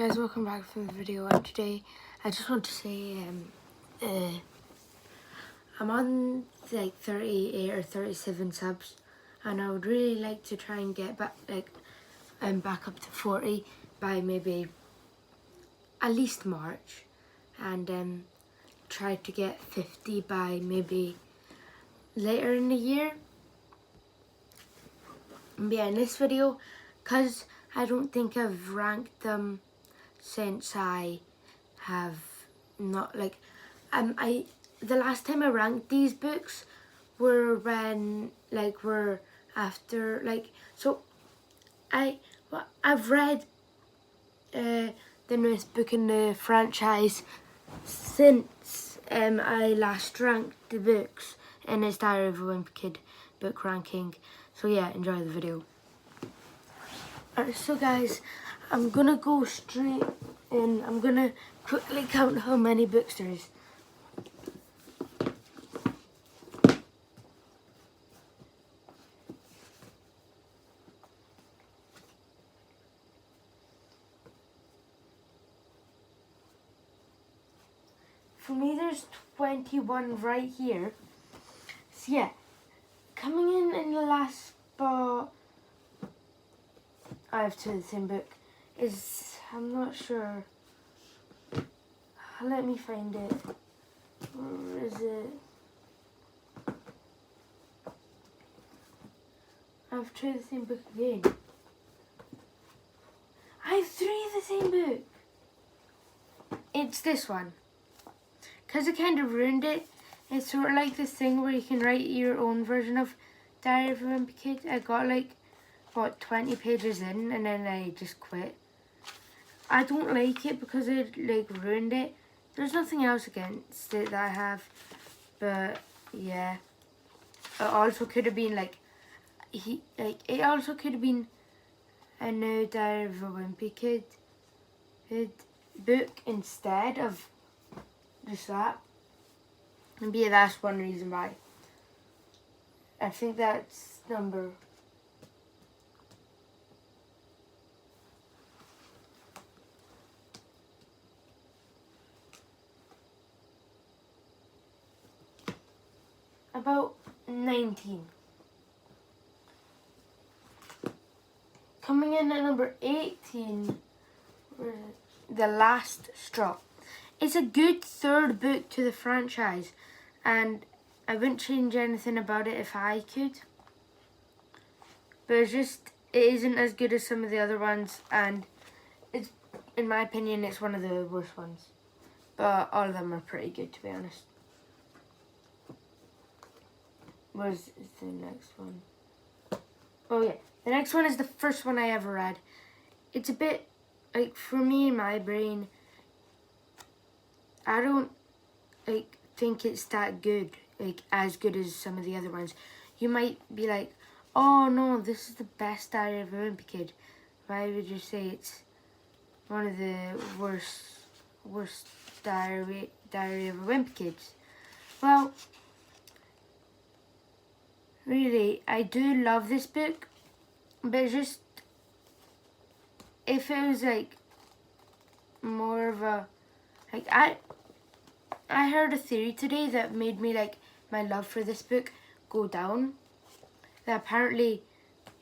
guys, welcome back from the video. And today I just want to say I'm on like 38 or 37 subs, and I would really like to try and get back back up to 40 by maybe at least March, and try to get 50 by maybe later in the year. But yeah, in this video, because I don't think I've ranked them since I have not the last time I ranked these books were when were after I've read the newest book in the franchise since I last ranked the books in its Diary of a Wimpy Kid book ranking. So yeah, enjoy the video. Alright, so guys, I'm gonna go straight in. I'm gonna quickly count how many books there is. For me, there's 21 right here. So yeah, coming in the last spot, I have two of the same book, is, I'm not sure, let me find it, where is it? I have two of the same book again. I have three of the same book. It's this one. Because I kind of ruined it. It's sort of like this thing where you can write your own version of Diary of a Wimpy Kid. I got 20 pages in and then I just quit. I don't like it because it ruined it. There's nothing else against it that I have, but yeah. It also could have been it also could have been a new Diary of a Wimpy Kid book instead of just that. And yeah, that's one reason why. I think that's number about 19. Coming in at number 18, The Last Straw. It's a good third book to the franchise, and I wouldn't change anything about it if I could. But it isn't as good as some of the other ones, and it's, in my opinion, it's one of the worst ones. But all of them are pretty good, to be honest. Where's the next one? Oh yeah, the next one is the first one I ever read. It's a bit, for me in my brain, I don't think it's that good, as good as some of the other ones. You might be like, oh no, this is the best Diary of a Wimpy Kid. Why would you say it's one of the worst Diary of a Wimpy Kids? Well, really, I do love this book, but it's just, if it was more of a, I heard a theory today that made me my love for this book go down. That apparently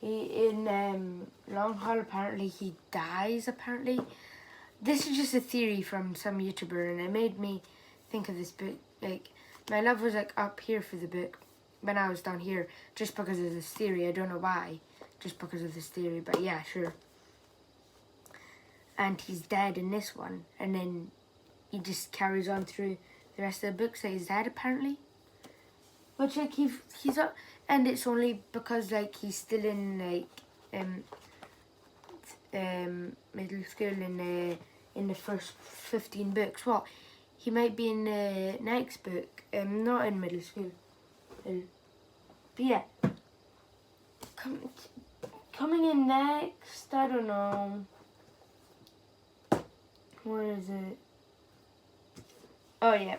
in Long Haul, apparently he dies, apparently. This is just a theory from some YouTuber, and it made me think of this book. My love was up here for the book when I was down here, just because of this theory. I don't know why, just because of this theory, but yeah, sure. And he's dead in this one, and then he just carries on through the rest of the book, so he's dead apparently. Which he's up, and it's only because he's still in middle school in the first 15 books. Well, he might be in the next book, not in middle school. But yeah, coming in next, I don't know. Where is it? Oh yeah,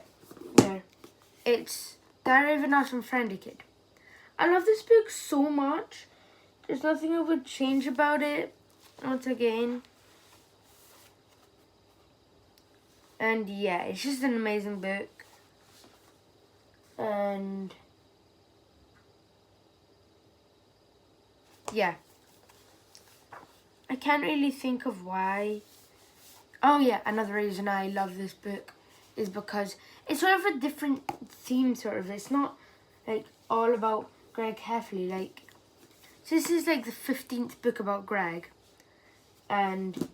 there. It's Diary of an Awesome Friendly Kid. I love this book so much. There's nothing I would change about it. Once again, And yeah, it's just an amazing book. And yeah, I can't really think of why. Oh yeah, another reason I love this book is because it's sort of a different theme, sort of. It's not like all about Greg Heffley. Like, so this is like the 15th book about Greg, and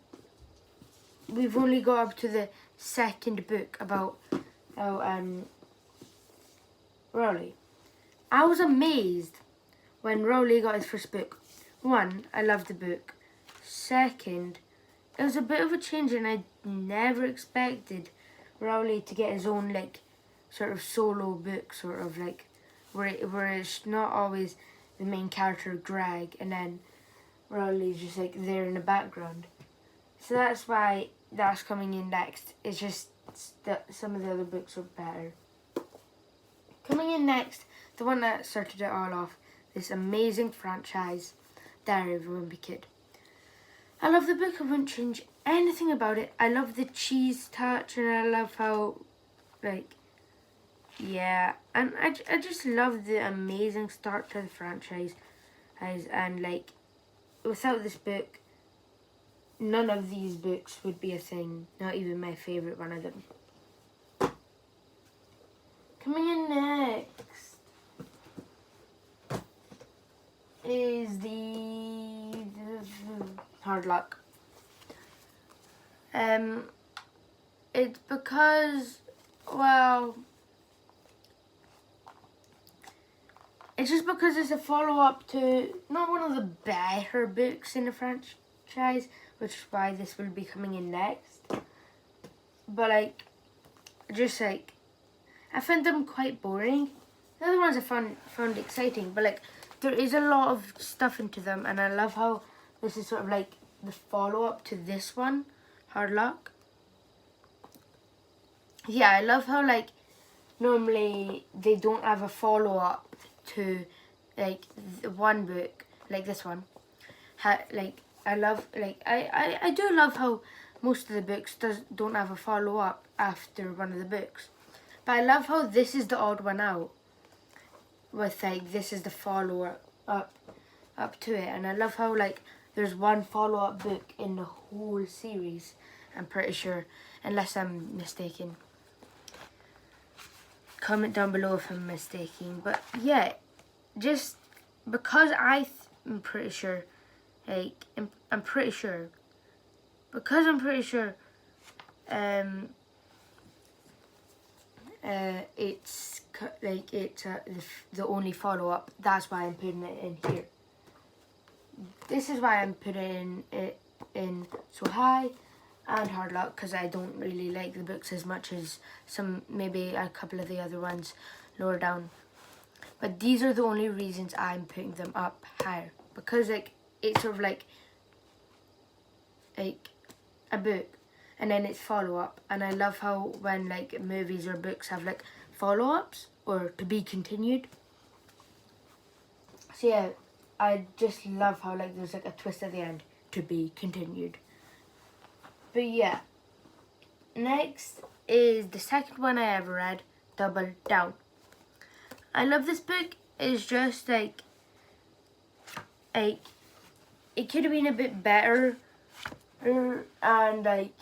we've only got up to the second book about Rowley. I was amazed when Rowley got his first book. One, I loved the book. Second, it was a bit of a change, and I never expected Rowley to get his own like sort of solo book, sort of like where it's not always the main character Greg, and then Rowley's just like there in the background. So that's why that's coming in next. It's just that some of the other books are better. Coming in next, the one that started it all off, this amazing franchise, Diary of a Wimpy Kid. I love the book. I wouldn't change anything about it. I love the cheese touch, and I love how, like, yeah, and I just love the amazing start to the franchise, and like, without this book, none of these books would be a thing. Not even my favorite one of them. Coming in next is the Hard Luck. It's because, well, it's just because it's a follow-up to not one of the better books in the franchise, which is why this will be coming in next. But like, just like, I found them quite boring. The other ones I found exciting, but like, there is a lot of stuff into them, and I love how this is sort of like the follow-up to this one, Hard Luck. Yeah, I love how like normally they don't have a follow-up to like one book like this one. I do love how most of the books don't have a follow-up after one of the books, but I love how this is the odd one out with like this is the follow-up up to it, and I love how like there's one follow-up book in the whole series, I'm pretty sure, unless I'm mistaken. Comment down below if I'm mistaken, but yeah, just because I'm pretty sure, like I'm pretty sure, because I'm pretty sure, it's like it's the only follow-up. That's why I'm putting it in here. This is why I'm putting it in so high and Hard Luck, because I don't really like the books as much as maybe a couple of the other ones lower down. But these are the only reasons I'm putting them up higher, because like it's sort of like a book and then it's follow-up, and I love how when like movies or books have like follow-ups or to be continued. So yeah, I just love how like there's like a twist at the end, to be continued. But yeah, next is the second one I ever read, Double Down. I love this book. It's just like it could have been a bit better, and like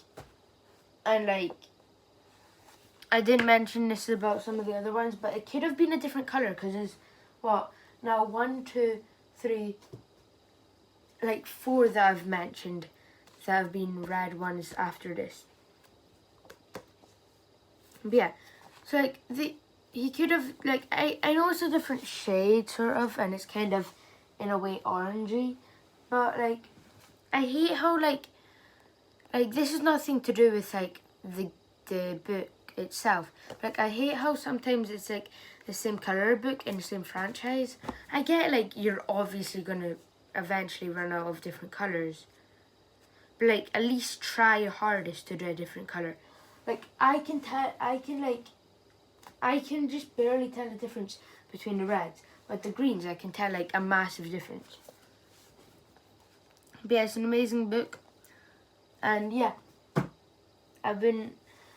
I didn't mention this about some of the other ones, but it could have been a different color, because there's now 1, 2, 3, like 4 that I've mentioned that have been red ones after this. But yeah, so like he could have like I know it's a different shade sort of, and it's kind of in a way orangey, but like I hate how like this is nothing to do with like the book itself. Like I hate how sometimes it's like the same color book in the same franchise. I get like you're obviously gonna eventually run out of different colors, but like at least try your hardest to do a different color. Like I can just barely tell the difference between the reds, but the greens I can tell like a massive difference. But yeah, it's an amazing book, and yeah, I've been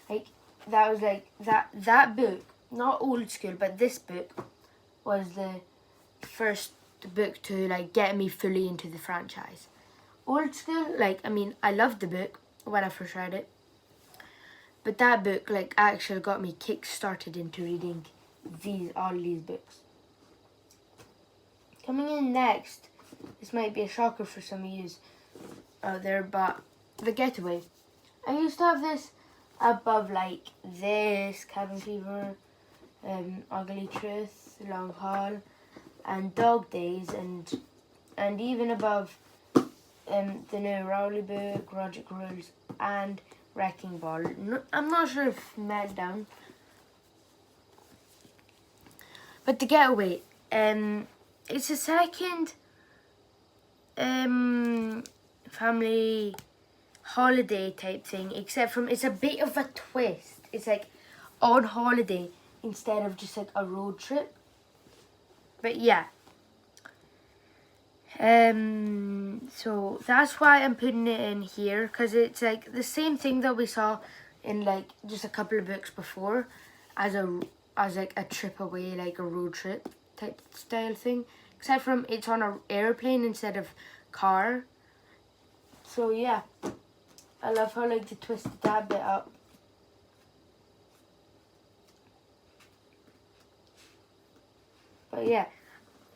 like that was like that book, not old school, but this book was the first book to like get me fully into the franchise. Old school, like, I mean, I loved the book when I first read it, but that book like actually got me kick-started into reading all these books. Coming in next, this might be a shocker for some of you out there, but The Getaway. I used to have this above like this, Cabin Fever, Ugly Truth, Long Haul, and Dog Days, and even above the new Rowley book, Roger Rules, and Wrecking Ball. No, I'm not sure if Meltdown, but The Getaway. It's a second family holiday type thing, except from it's a bit of a twist. It's like on holiday instead of just like a road trip. But yeah. So that's why I'm putting it in here, because it's like the same thing that we saw in like just a couple of books before, as like a trip away, like a road trip type style thing, except from it's on an airplane instead of car. So yeah, I love how like they twisted that bit up. But yeah,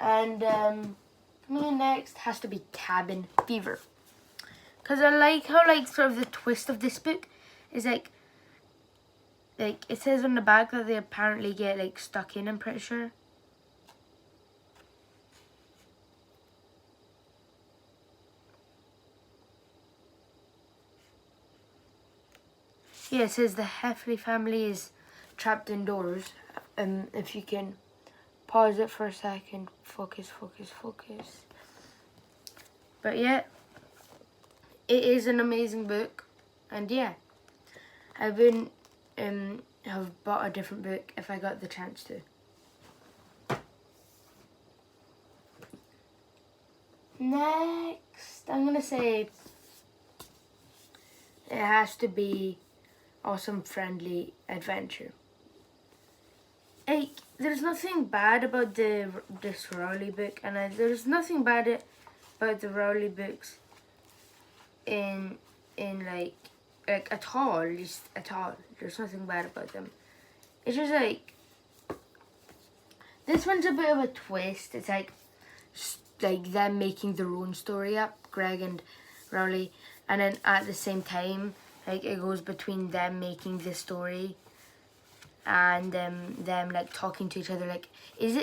and coming in next has to be Cabin Fever, because I like how like sort of the twist of this book is like it says on the back that they apparently get like stuck in, I'm pretty sure. Yeah, it says the Heffley family is trapped indoors. If you can pause it for a second, focus. But yeah, it is an amazing book, and yeah, I wouldn't have bought a different book if I got the chance to. Next, I'm gonna say it has to be Awesome Friendly Adventure. Like, there's nothing bad about this Rowley book, and there's nothing bad about the Rowley books in like at all, just at all. There's nothing bad about them. It's just like this one's a bit of a twist. It's like them making their own story up, Greg and Rowley, and then at the same time, like it goes between them making this story and them like talking to each other, like is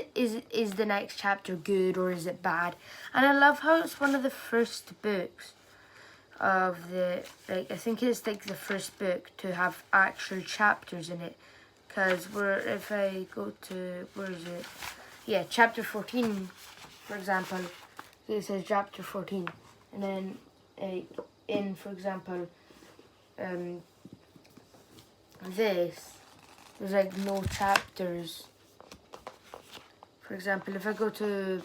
the next chapter good or is it bad? And I love how it's one of the first books of the, like, I think it's like the first book to have actual chapters in it, because if I go to, where is it, yeah, chapter 14 for example, it says chapter 14, and then in, for example, there's like no chapters. For example, if I go to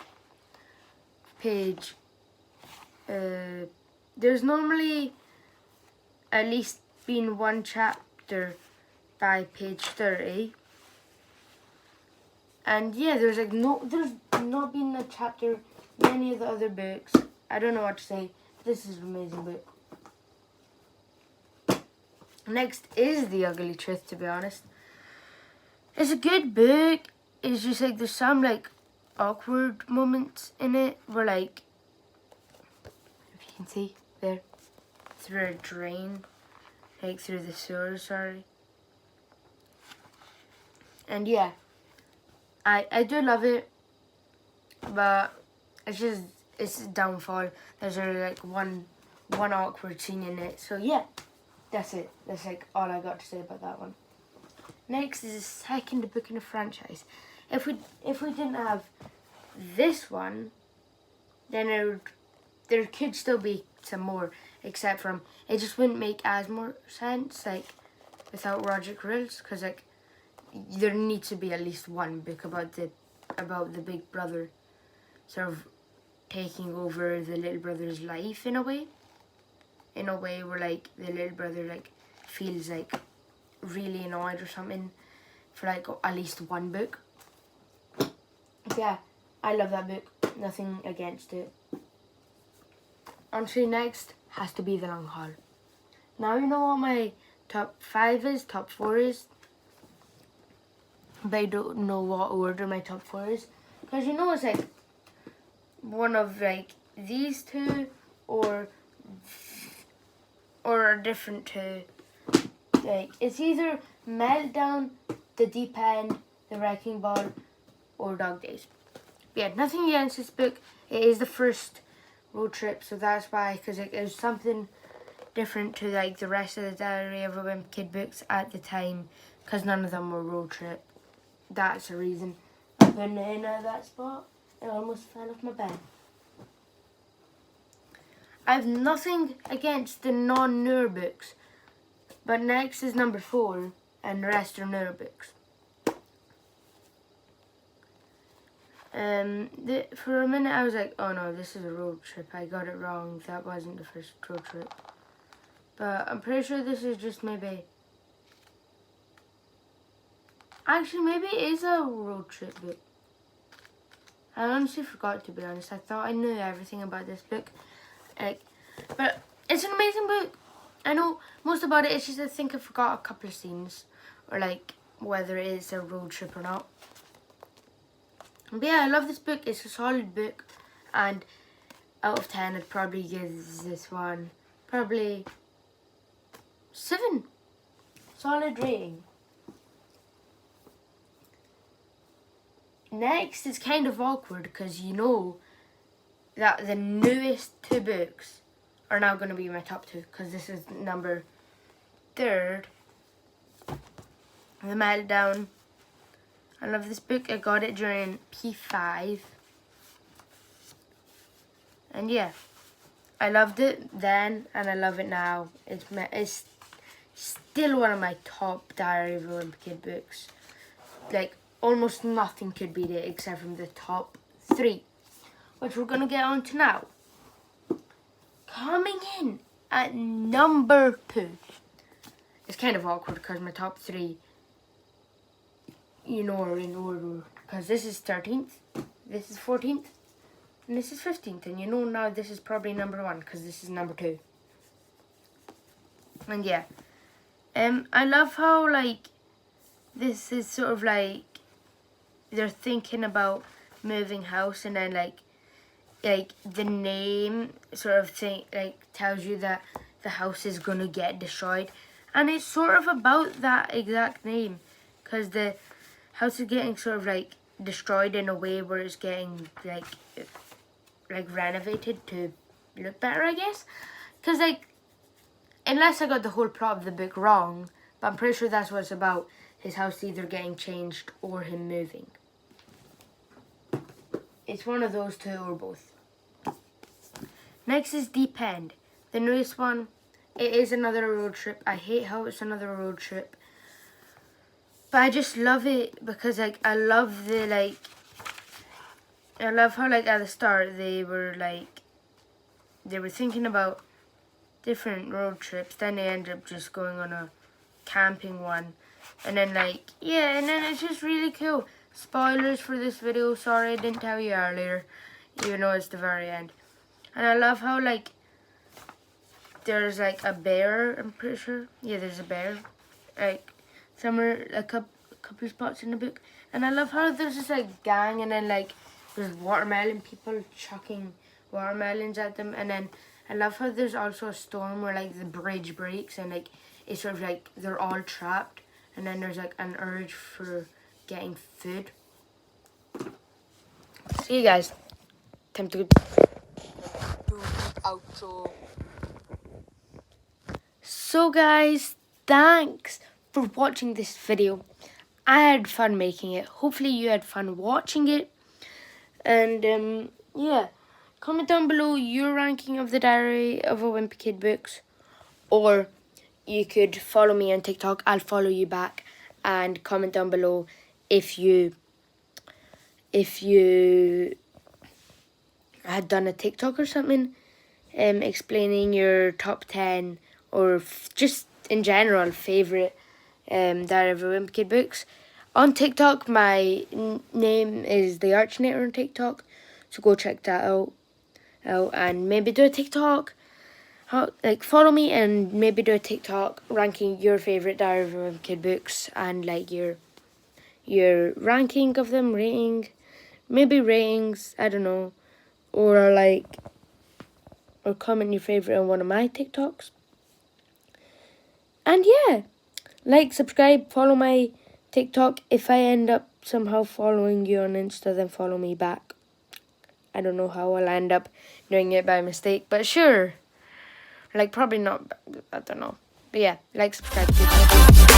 page, there's normally at least been one chapter by page 30. And yeah, there's not been a chapter in any of the other books. I don't know what to say. This is an amazing book. Next is The Ugly Truth, to be honest. It's a good book. It's just like there's some like awkward moments in it where, like, if you can see there, through a drain, like through the sewer, sorry. And yeah, I do love it, but it's a downfall. There's only like one awkward scene in it. So yeah, that's it. That's like all I got to say about that one. Next is the second book in the franchise. If we didn't have this one, then there could still be some more, except from it just wouldn't make as more sense like without Roger Rules, because like there needs to be at least one book about the big brother sort of taking over the little brother's life in a way where like the little brother like feels like really annoyed or something for like at least one book. But yeah, I love that book. Nothing against it. Honestly, next has to be The Long Haul. Now you know what my top 5 is, top 4 is. But I don't know what order my top 4 is. Because you know it's like one of like these two or a different two. Like it's either Meltdown, The Deep End, The Wrecking Ball, or Dog Days. But yeah, nothing against this book. It is the first road trip, so that's why, because it was something different to like the rest of the Diary of a Wimp Kid books at the time, because none of them were road trip. That's the reason I'm putting it in at that spot. It almost fell off my bed. I have nothing against the non-Noor books, but next is number 4, and the rest are Noor books. For a minute I was like, oh no, this is a road trip. I got it wrong. That wasn't the first road trip. But I'm pretty sure this is just maybe... Actually, maybe it is a road trip book. I honestly forgot, to be honest. I thought I knew everything about this book. But it's an amazing book. I know most about it. It's just I think I forgot a couple of scenes. Or like whether it is a road trip or not. But yeah, I love this book. It's a solid book. And out of 10, I'd probably give this one probably 7. Solid rating. Next is kind of awkward because you know that the newest 2 books are now going to be my top 2 because this is number 3rd. The Meltdown. I love this book. I got it during P5. And yeah, I loved it then and I love it now. It's still one of my top Diary of a Wimp Kid books. Like, almost nothing could beat it except from the top 3, which we're going to get on to now. Coming in at number 2. It's kind of awkward because my top 3, you know, are in order. Because this is 13th, this is 14th, and this is 15th. And you know now this is probably number 1 because this is number 2. And yeah, I love how like this is sort of like they're thinking about moving house, and then like the name sort of thing like tells you that the house is gonna get destroyed, and it's sort of about that exact name because the house is getting sort of like destroyed in a way where it's getting like renovated to look better, I guess. Because like, unless I got the whole plot of the book wrong, but I'm pretty sure that's what it's about. His house either getting changed or him moving. It's one of those two or both. Next is Deep End. The newest one. It is another road trip. I hate how it's another road trip. But I just love it because like I love how like at the start they were thinking about different road trips, then they end up just going on a camping one. And then like, yeah, and then it's just really cool. Spoilers for this video, sorry I didn't tell you earlier, even though it's the very end. And I love how like, there's like a bear, I'm pretty sure. Yeah, there's a bear, like somewhere, a couple of spots in the book. And I love how there's this like gang, and then like, there's watermelon people chucking watermelons at them. And then I love how there's also a storm where like the bridge breaks and like, it's sort of like they're all trapped. And then there's like an urge for getting food. See you guys. Time to do the outro. So guys, thanks for watching this video. I had fun making it. Hopefully you had fun watching it. And yeah, comment down below your ranking of the Diary of a Wimpy Kid books. Or you could follow me on TikTok. I'll follow you back. And comment down below if you had done a TikTok or something, explaining your top 10 or just in general favorite Diary of a Wimpy Kid books. On TikTok, my name is the Archinator on TikTok, so go check that out. And maybe do a TikTok. Follow me and maybe do a TikTok ranking your favorite Diary of a Wimpy Kid books and like your ranking of them, maybe ratings, I don't know, or comment your favorite on one of my TikToks. And yeah, subscribe, follow my TikTok. If I end up somehow following you on Insta, then follow me back. I don't know how I'll end up doing it by mistake, but sure. Probably not, I don't know. But yeah, subscribe.